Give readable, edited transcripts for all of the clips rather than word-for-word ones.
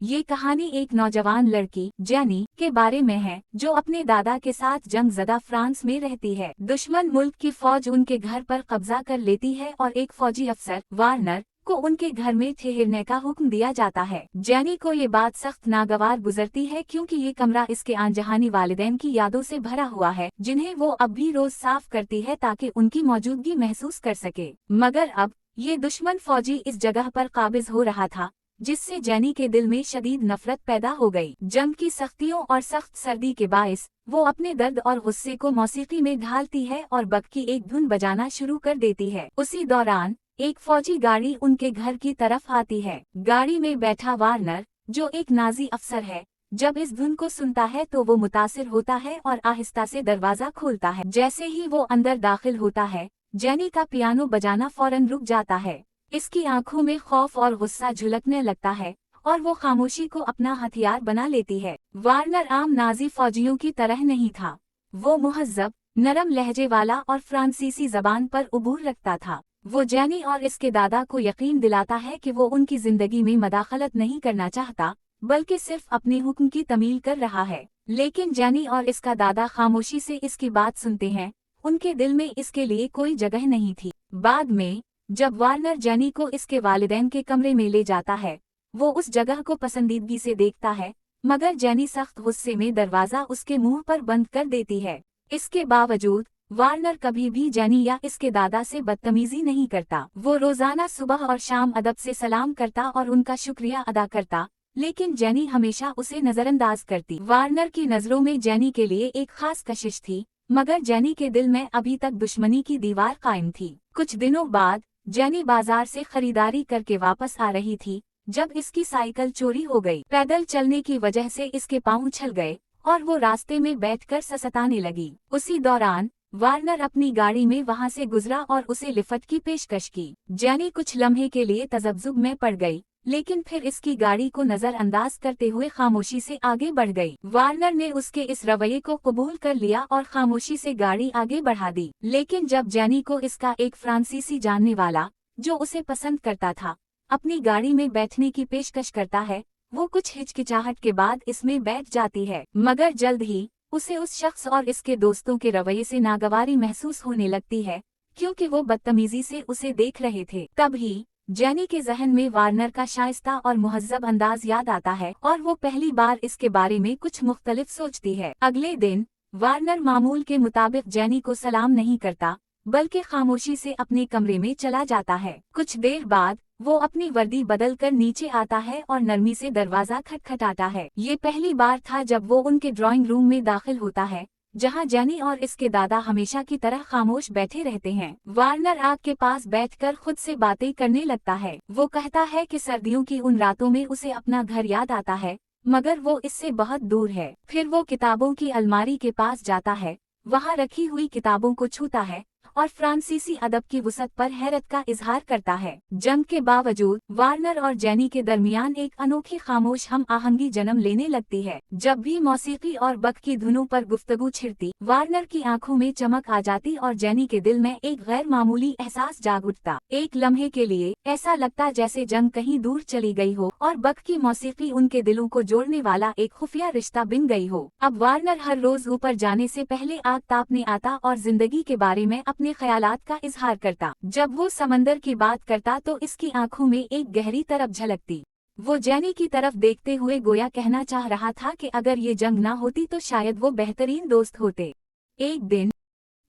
ये कहानी एक नौजवान लड़की जेनी के बारे में है जो अपने दादा के साथ जंगज़दा फ्रांस में रहती है। दुश्मन मुल्क की फौज उनके घर पर कब्जा कर लेती है और एक फौजी अफसर वार्नर को उनके घर में ठहरने का हुक्म दिया जाता है। जेनी को ये बात सख्त नागवार गुजरती है क्योंकि ये कमरा इसके अनजानी वालिदैन की यादों से भरा हुआ है जिन्हें वो अब भी रोज साफ करती है ताकि उनकी मौजूदगी महसूस कर सके। मगर अब ये दुश्मन फौजी इस जगह पर काबिज हो रहा था जिससे जेनी के दिल में शदीद नफरत पैदा हो गई। जंग की सख्तियों और सख्त सर्दी के बायस वो अपने दर्द और गुस्से को मौसीकी में ढालती है और बक की एक धुन बजाना शुरू कर देती है। उसी दौरान एक फौजी गाड़ी उनके घर की तरफ आती है। गाड़ी में बैठा वार्नर जो एक नाजी अफसर है जब इस धुन को सुनता है तो वो मुतासिर होता है और आहिस्ता से दरवाजा खोलता है। जैसे ही वो अंदर दाखिल होता है जेनी का पियानो बजाना फौरन रुक जाता है। इसकी आंखों में खौफ और गुस्सा झलकने लगता है और वो खामोशी को अपना हथियार बना लेती है। वार्नर आम नाजी फौजियों की तरह नहीं था। वो मुहज्जब, नरम लहजे वाला और फ्रांसीसी जबान पर उबूर रखता था। वो जेनी और इसके दादा को यकीन दिलाता है कि वो उनकी जिंदगी में मदाखलत नहीं करना चाहता बल्कि सिर्फ अपने हुक्म की तमील कर रहा है। लेकिन जेनी और इसका दादा खामोशी से इसकी बात सुनते हैं। उनके दिल में इसके लिए कोई जगह नहीं थी। बाद में जब वार्नर जेनी को इसके वालिदैन के कमरे में ले जाता है वो उस जगह को पसंदीदगी से देखता है मगर जेनी सख्त गुस्से में दरवाजा उसके मुंह पर बंद कर देती है। इसके बावजूद वार्नर कभी भी जेनी या इसके दादा से बदतमीजी नहीं करता। वो रोजाना सुबह और शाम अदब से सलाम करता और उनका शुक्रिया अदा करता, लेकिन जेनी हमेशा उसे नजरअंदाज करती। वार्नर की नजरों में जेनी के लिए एक खास कशिश थी मगर जेनी के दिल में अभी तक दुश्मनी की दीवार कायम थी। कुछ दिनों बाद जेनी बाजार से खरीदारी करके वापस आ रही थी जब इसकी साइकिल चोरी हो गई। पैदल चलने की वजह से इसके पांव उछल गए और वो रास्ते में बैठकर ससताने लगी। उसी दौरान वार्नर अपनी गाड़ी में वहां से गुजरा और उसे लिफ्ट की पेशकश की। जेनी कुछ लम्हे के लिए तजब्जुब में पड़ गई लेकिन फिर इसकी गाड़ी को नजरअंदाज करते हुए खामोशी से आगे बढ़ गई। वार्नर ने उसके इस रवैये को कबूल कर लिया और खामोशी से गाड़ी आगे बढ़ा दी। लेकिन जब जेनी को इसका एक फ्रांसीसी जानने वाला जो उसे पसंद करता था अपनी गाड़ी में बैठने की पेशकश करता है वो कुछ हिचकिचाहट के बाद इसमें बैठ जाती है। मगर जल्द ही उसे उस शख्स और इसके दोस्तों के रवैये से नागवारी महसूस होने लगती है क्योंकि वो बदतमीजी से उसे देख रहे थे। तभी जेनी के जहन में वार्नर का शाइस्ता और मुहज्जब अंदाज याद आता है और वो पहली बार इसके बारे में कुछ मुख्तलिफ सोचती है। अगले दिन वार्नर मामूल के मुताबिक जेनी को सलाम नहीं करता बल्कि खामोशी से अपने कमरे में चला जाता है। कुछ देर बाद वो अपनी वर्दी बदल कर नीचे आता है और नरमी से दरवाजा खटखटाता है। ये पहली बार था जब वो उनके ड्राइंग रूम में दाखिल होता है जहां जेनी और इसके दादा हमेशा की तरह खामोश बैठे रहते हैं। वार्नर आग के पास बैठकर खुद से बातें करने लगता है। वो कहता है कि सर्दियों की उन रातों में उसे अपना घर याद आता है मगर वो इससे बहुत दूर है। फिर वो किताबों की अलमारी के पास जाता है, वहां रखी हुई किताबों को छूता है और फ्रांसीसी अदब की वुसअत पर हैरत का इजहार करता है। जंग के बावजूद वार्नर और जेनी के दरमियान एक अनोखी खामोश हम आहंगी जन्म लेने लगती है। जब भी मौसीकी और बक की धुनों पर गुफ्तगू छिड़ती वार्नर की आंखों में चमक आ जाती और जेनी के दिल में एक गैर मामूली एहसास जाग उठता। एक लम्हे के लिए ऐसा लगता जैसे जंग कहीं दूर चली गई हो और बक की मौसीकी उनके दिलों को जोड़ने वाला एक खुफिया रिश्ता बन गई हो। अब वार्नर हर रोज ऊपर जाने से पहले आग तापने आता और जिंदगी के बारे में अपने ख्यालात का इजहार करता। जब वो समंदर की बात करता तो इसकी आंखों में एक गहरी तरफ झलकती। वो जेनी की तरफ देखते हुए गोया कहना चाह रहा था कि अगर ये जंग ना होती तो शायद वो बेहतरीन दोस्त होते। एक दिन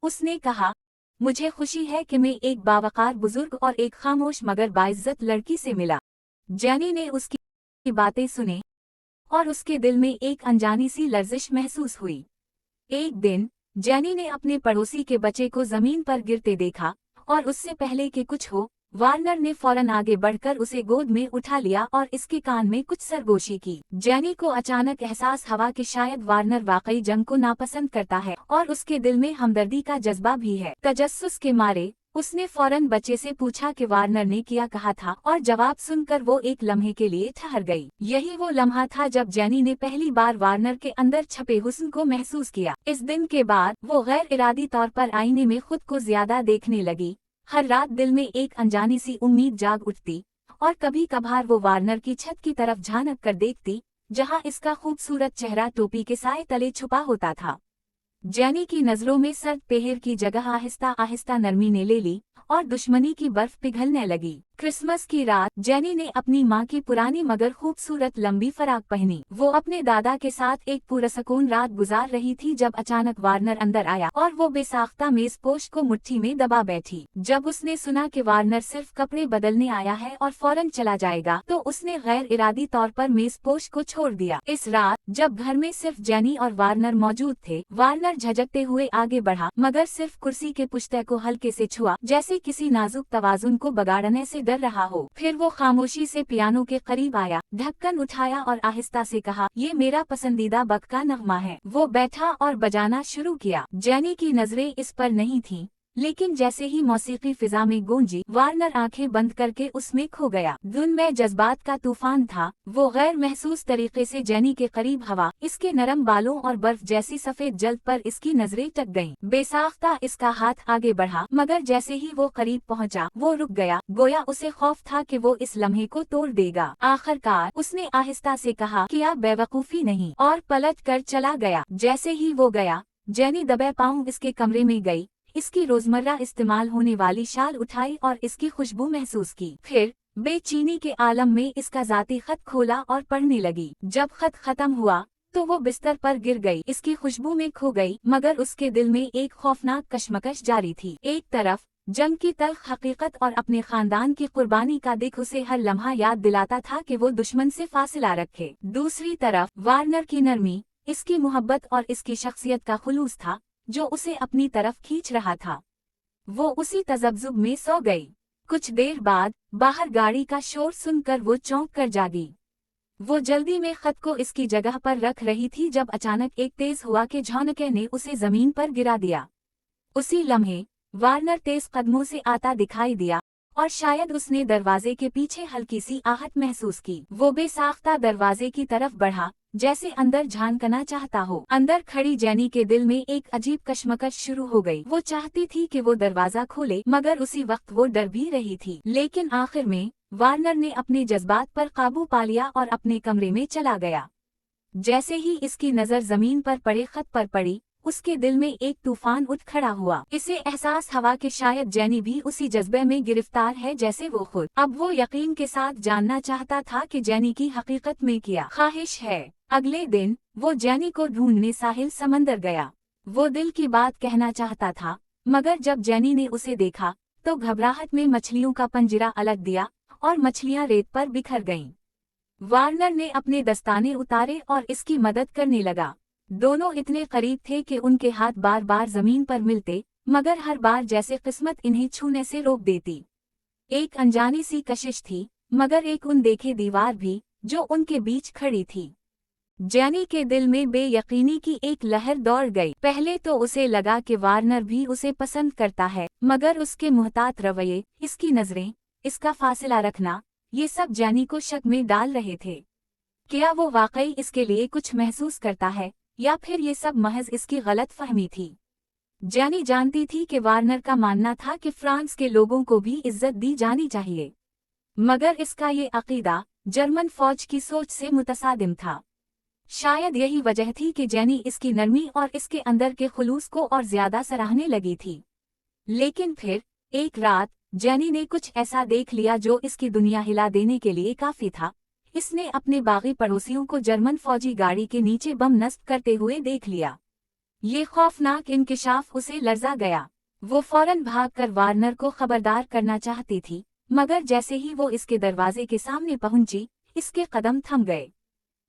उसने कहा, मुझे खुशी है कि मैं एक बावकार बुजुर्ग और एक खामोश मगर बाइज्जत लड़की से मिला। जेनी ने उसकी बातें सुनी और उसके दिल में एक अनजानी सी लर्जिश महसूस हुई। एक दिन जेनी ने अपने पड़ोसी के बच्चे को जमीन पर गिरते देखा और उससे पहले कि कुछ हो वार्नर ने फौरन आगे बढ़कर उसे गोद में उठा लिया और इसके कान में कुछ सरगोशी की। जेनी को अचानक एहसास हुआ कि शायद वार्नर वाकई जंग को नापसंद करता है और उसके दिल में हमदर्दी का जज्बा भी है। तजस्सुस के मारे उसने फौरन बच्चे से पूछा कि वार्नर ने क्या कहा था और जवाब सुनकर वो एक लम्हे के लिए ठहर गई। यही वो लम्हा था जब जेनी ने पहली बार वार्नर के अंदर छपे हुस्न को महसूस किया। इस दिन के बाद वो गैर इरादी तौर पर आईने में खुद को ज्यादा देखने लगी। हर रात दिल में एक अनजानी सी उम्मीद जाग उठती और कभी कभार वो वार्नर की छत की तरफ झांक कर देखती, जहां इसका खूबसूरत चेहरा टोपी के साए तले छुपा होता था। जैनी की नजरों में सर्द पहर की जगह आहिस्ता आहिस्ता नरमी ने ले ली और दुश्मनी की बर्फ पिघलने लगी। क्रिसमस की रात जैनी ने अपनी माँ की पुरानी मगर खूबसूरत लंबी फराक पहनी। वो अपने दादा के साथ एक पुरसकून रात गुजार रही थी जब अचानक वार्नर अंदर आया और वो बेसाख्ता मेजपोश को मुट्ठी में दबा बैठी। जब उसने सुना कि वार्नर सिर्फ कपड़े बदलने आया है और फौरन चला जाएगा, तो उसने गैर इरादी तौर पर मेजपोश को छोड़ दिया। इस रात जब घर में सिर्फ जैनी और वार्नर मौजूद थे, वार्नर झिझकते हुए आगे बढ़ा, मगर सिर्फ कुर्सी के पुश्ते को हल्के से छुआ, जैसे किसी नाजुक तवाजुन को बगाड़ने से डर रहा हो। फिर वो खामोशी से पियानो के करीब आया, ढक्कन उठाया और आहिस्ता से कहा, ये मेरा पसंदीदा बक का नगमा है। वो बैठा और बजाना शुरू किया। जैनी की नजरें इस पर नहीं थीं, लेकिन जैसे ही मौसीकी फिजा में गूंजी, वार्नर आंखें बंद करके उसमें खो गया। धुन में जज्बात का तूफान था। वो गैर महसूस तरीके से जैनी के करीब हवा, इसके नरम बालों और बर्फ जैसी सफेद जल्द पर इसकी नजरें टक गईं। बेसाख्ता इसका हाथ आगे बढ़ा, मगर जैसे ही वो करीब पहुंचा, वो रुक गया, गोया उसे खौफ था कि वो इस लम्हे को तोड़ देगा। आखिरकार उसने आहिस्ता से कहा, क्या बेवकूफी नहीं, और पलट कर चला गया। जैसे ही वो गया, जैनी दबे पांव इसके कमरे में गई, इसकी रोजमर्रा इस्तेमाल होने वाली शाल उठाई और इसकी खुशबू महसूस की। फिर बेचैनी के आलम में इसका जाती खत खोला और पढ़ने लगी। जब खत खत्म हुआ तो वो बिस्तर पर गिर गई, इसकी खुशबू में खो गई, मगर उसके दिल में एक खौफनाक कशमकश जारी थी। एक तरफ जंग की तल्ख हकीकत और अपने खानदान की कुर्बानी का दिख उसे हर लम्हा याद दिलाता था कि वो दुश्मन से फासिला रखे। दूसरी तरफ वार्नर की नरमी, इसकी मोहब्बत और इसकी शख्सियत का खुलूस था जो उसे अपनी तरफ खींच रहा था। वो उसी तजब्जुब में सो गई। कुछ देर बाद बाहर गाड़ी का शोर सुनकर वो चौंक कर जागी। वो जल्दी में खत को इसकी जगह पर रख रही थी जब अचानक एक तेज हवा के झोंके ने उसे जमीन पर गिरा दिया। उसी लम्हे वार्नर तेज कदमों से आता दिखाई दिया और शायद उसने दरवाजे के पीछे हल्की सी आहट महसूस की। वो बेसाख्ता दरवाजे की तरफ बढ़ा, जैसे अंदर झांकना चाहता हो। अंदर खड़ी जैनी के दिल में एक अजीब कशमकश शुरू हो गई। वो चाहती थी कि वो दरवाजा खोले, मगर उसी वक्त वो डर भी रही थी। लेकिन आखिर में वार्नर ने अपने जज्बात पर काबू पा लिया और अपने कमरे में चला गया। जैसे ही इसकी नजर जमीन पर पड़े खत पर पड़ी, उसके दिल में एक तूफान उठ खड़ा हुआ। इसे एहसास हुआ कि शायद जैनी भी उसी जज्बे में गिरफ्तार है जैसे वो खुद। अब वो यकीन के साथ जानना चाहता था कि जैनी की हकीकत में क्या ख्वाहिश है। अगले दिन वो जैनी को ढूंढने साहिल समंदर गया। वो दिल की बात कहना चाहता था, मगर जब जैनी ने उसे देखा तो घबराहट में मछलियों का पंजरा अलग दिया और मछलियां रेत पर बिखर गईं। वार्नर ने अपने दस्ताने उतारे और इसकी मदद करने लगा। दोनों इतने करीब थे कि उनके हाथ बार बार जमीन पर मिलते, मगर हर बार जैसे किस्मत इन्हें छूने से रोक देती। एक अनजानी सी कशिश थी, मगर एक अनदेखी दीवार भी जो उनके बीच खड़ी थी। जैनी के दिल में बेयकीनी की एक लहर दौड़ गई। पहले तो उसे लगा कि वार्नर भी उसे पसंद करता है, मगर उसके मुहतात रवैये, इसकी नजरें, इसका फासिला रखना, ये सब जैनी को शक में डाल रहे थे। क्या वो वाकई इसके लिए कुछ महसूस करता है, या फिर ये सब महज इसकी गलत फहमी थी। जैनी जानती थी कि वार्नर का मानना था कि फ्रांस के लोगों को भी इज्जत दी जानी चाहिए, मगर इसका ये अकीदा जर्मन फौज की सोच से मुतसादिम था। शायद यही वजह थी कि जैनी इसकी नरमी और इसके अंदर के खुलूस को और ज्यादा सराहने लगी थी। लेकिन फिर एक रात जैनी ने कुछ ऐसा देख लिया जो इसकी दुनिया हिला देने के लिए काफी था। इसने अपने बागी पड़ोसियों को जर्मन फौजी गाड़ी के नीचे बम नस्ब करते हुए देख लिया। ये खौफनाक इंकिशाफ उसे लर्जा गया। वो फौरन भागकर वार्नर को खबरदार करना चाहती थी, मगर जैसे ही वो इसके दरवाजे के सामने पहुंची, इसके कदम थम गए।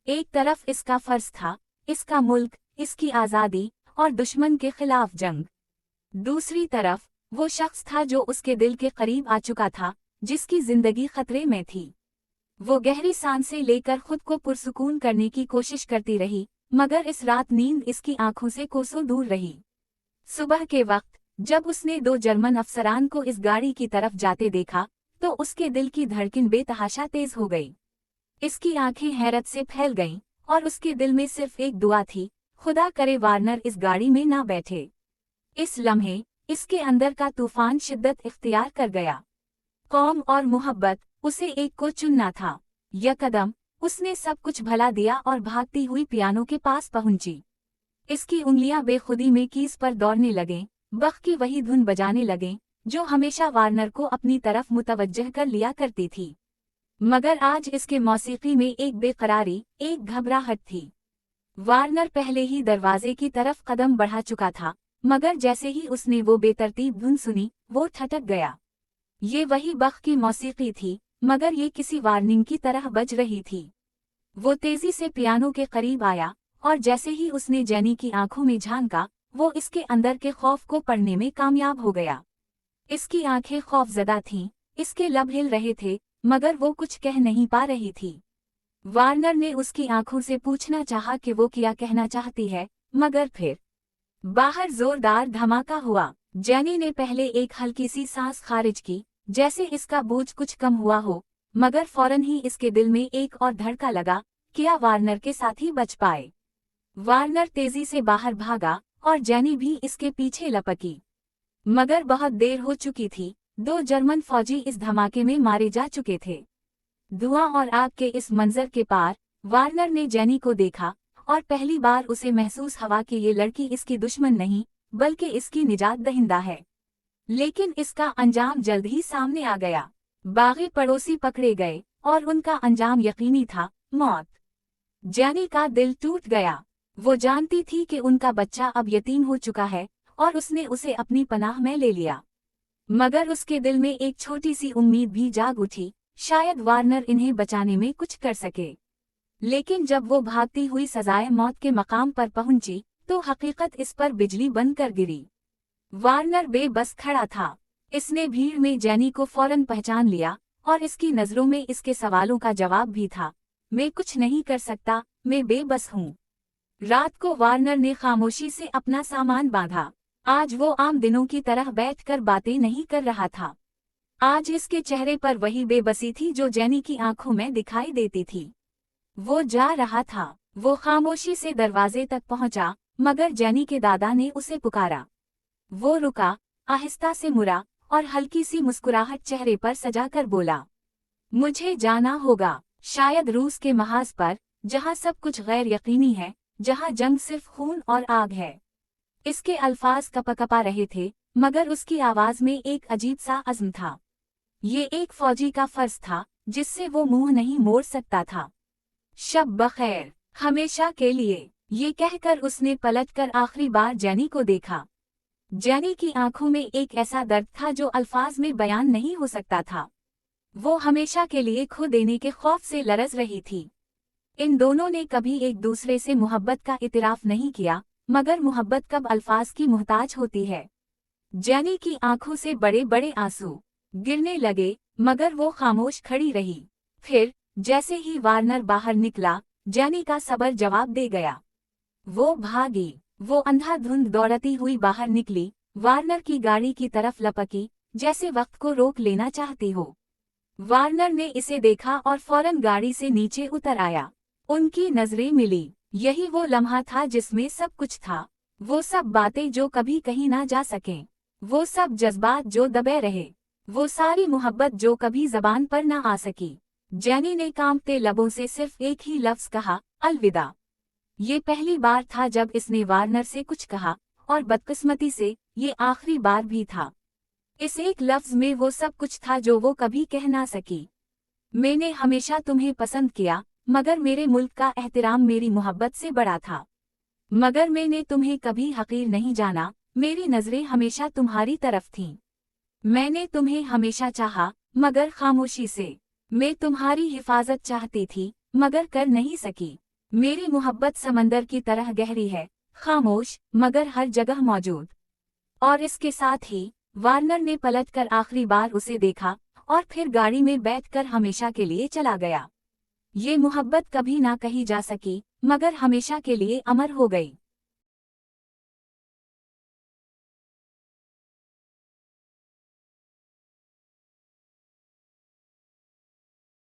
एक तरफ इसका फर्ज था, इसका मुल्क, इसकी आज़ादी और दुश्मन के खिलाफ जंग। दूसरी तरफ वो शख्स था जो उसके दिल के करीब आ चुका था, जिसकी जिंदगी खतरे में थी। वो गहरी सांसें लेकर खुद को पुरसुकून करने की कोशिश करती रही, मगर इस रात नींद इसकी आंखों से कोसों दूर रही। सुबह के वक्त जब उसने दो जर्मन अफसरान को इस गाड़ी की तरफ जाते देखा, तो उसके दिल की धड़कन बेतहाशा तेज हो गई। इसकी आंखें हैरत से फैल गईं और उसके दिल में सिर्फ एक दुआ थी, खुदा करे वार्नर इस गाड़ी में ना बैठे। इस लम्हे इसके अंदर का तूफान शिद्दत इख्तियार कर गया। कौम और मोहब्बत, उसे एक को चुनना था। यकदम उसने सब कुछ भला दिया और भागती हुई पियानो के पास पहुंची। इसकी उंगलियां बेखुदी में कीज पर दौड़ने लगें, बख की वही धुन बजाने लगें जो हमेशा वार्नर को अपनी तरफ मुतवज्जह कर लिया करती थी। मगर आज इसके मौसीकी में एक बेकरारी, एक घबराहट थी। वार्नर पहले ही दरवाजे की तरफ कदम बढ़ा चुका था, मगर जैसे ही उसने वो बेतरतीब धुन सुनी, वो ठटक गया। ये वही बख की मौसीकी थी, मगर ये किसी वार्निंग की तरह बज रही थी। वो तेजी से पियानो के करीब आया, और जैसे ही उसने जेनी की आंखों में झांका, वो इसके अंदर के खौफ को पढ़ने में कामयाब हो गया। इसकी आंखें खौफजदा थीं, इसके लब हिल रहे थे, मगर वो कुछ कह नहीं पा रही थी। वार्नर ने उसकी आंखों से पूछना चाहा कि वो क्या कहना चाहती है, मगर फिर बाहर जोरदार धमाका हुआ। जेनी ने पहले एक हल्की सी सांस खारिज की, जैसे इसका बोझ कुछ कम हुआ हो, मगर फौरन ही इसके दिल में एक और धड़का लगा, क्या वार्नर के साथ ही बच पाए। वार्नर तेजी से बाहर भागा और जेनी भी इसके पीछे लपकी। मगर बहुत देर हो चुकी थी, 2 जर्मन फौजी इस धमाके में मारे जा चुके थे। धुआं और आग के इस मंजर के पार वार्नर ने जेनी को देखा, और पहली बार उसे महसूस हुआ कि ये लड़की इसकी दुश्मन नहीं, बल्कि इसकी निजात दहिंदा है। लेकिन इसका अंजाम जल्द ही सामने आ गया। बागी पड़ोसी पकड़े गए, और उनका अंजाम यकीनी था, मौत। जेनी का दिल टूट गया। वो जानती थी कि उनका बच्चा अब यतीम हो चुका है, और उसने उसे अपनी पनाह में ले लिया। मगर उसके दिल में एक छोटी सी उम्मीद भी जाग उठी, शायद वार्नर इन्हें बचाने में कुछ कर सके। लेकिन जब वो भागती हुई सजाए मौत के मकाम पर पहुंची, तो हकीकत इस पर बिजली बनकर गिरी। वार्नर बेबस खड़ा था। इसने भीड़ में जेनी को फौरन पहचान लिया, और इसकी नजरों में इसके सवालों का जवाब भी था, मैं कुछ नहीं कर सकता, मैं बेबस हूँ। रात को वार्नर ने खामोशी से अपना सामान बांधा। आज वो आम दिनों की तरह बैठकर बातें नहीं कर रहा था। आज इसके चेहरे पर वही बेबसी थी जो जेनी की आंखों में दिखाई देती थी। वो जा रहा था। वो खामोशी से दरवाजे तक पहुंचा, मगर जेनी के दादा ने उसे पुकारा। वो रुका, आहिस्ता से मुड़ा, और हल्की सी मुस्कुराहट चेहरे पर सजाकर बोला, मुझे जाना होगा, शायद रूस के महाज पर, जहां सब कुछ गैर यकीनी है, जहां जंग सिर्फ खून और आग है। इसके अल्फाज कपकपा रहे थे, मगर उसकी आवाज में एक अजीब सा अज़्म था। ये एक फौजी का फर्ज था, जिससे वो मुंह नहीं मोड़ सकता था। शब बखैर, हमेशा के लिए, ये कहकर उसने पलटकर आखिरी बार जेनी को देखा। जेनी की आंखों में एक ऐसा दर्द था जो अल्फाज में बयान नहीं हो सकता था। वो हमेशा के लिए खो देने के खौफ से लरज रही थी। इन दोनों ने कभी एक दूसरे से मोहब्बत का इतराफ नहीं किया, मगर मोहब्बत कब अल्फाज की मोहताज होती है। जेनी की आंखों से बड़े बड़े आंसू गिरने लगे, मगर वो खामोश खड़ी रही। फिर जैसे ही वार्नर बाहर निकला, जेनी का सब्र जवाब दे गया। वो भागी। वो अंधाधुंध दौड़ती हुई बाहर निकली, वार्नर की गाड़ी की तरफ लपकी, जैसे वक्त को रोक लेना चाहती हो। वार्नर ने इसे देखा और फौरन गाड़ी से नीचे उतर आया। उनकी नजरें मिली। यही वो लम्हा था जिसमें सब कुछ था। वो सब बातें जो कभी कहीं ना जा सकें, वो सब जज्बात जो दबे रहे, वो सारी मोहब्बत जो कभी जबान पर ना आ सकी। जेनी ने कांपते लबों से सिर्फ एक ही लफ्ज कहा, अलविदा। ये पहली बार था जब इसने वार्नर से कुछ कहा, और बदकिस्मती से ये आखिरी बार भी था। इस एक लफ्ज में वो सब कुछ था जो वो कभी कह ना सकी। मैंने हमेशा तुम्हें पसंद किया, मगर मेरे मुल्क का एहतराम मेरी मोहब्बत से बड़ा था। मगर मैंने तुम्हें कभी हकीर नहीं जाना, मेरी नजरें हमेशा तुम्हारी तरफ थीं। मैंने तुम्हें हमेशा चाहा, मगर खामोशी से। मैं तुम्हारी हिफाजत चाहती थी, मगर कर नहीं सकी। मेरी मोहब्बत समंदर की तरह गहरी है, खामोश, मगर हर जगह मौजूद। और इसके साथ ही वार्नर ने पलटकर आखिरी बार उसे देखा, और फिर गाड़ी में बैठकर हमेशा के लिए चला गया। ये मोहब्बत कभी ना कही जा सकी, मगर हमेशा के लिए अमर हो गई।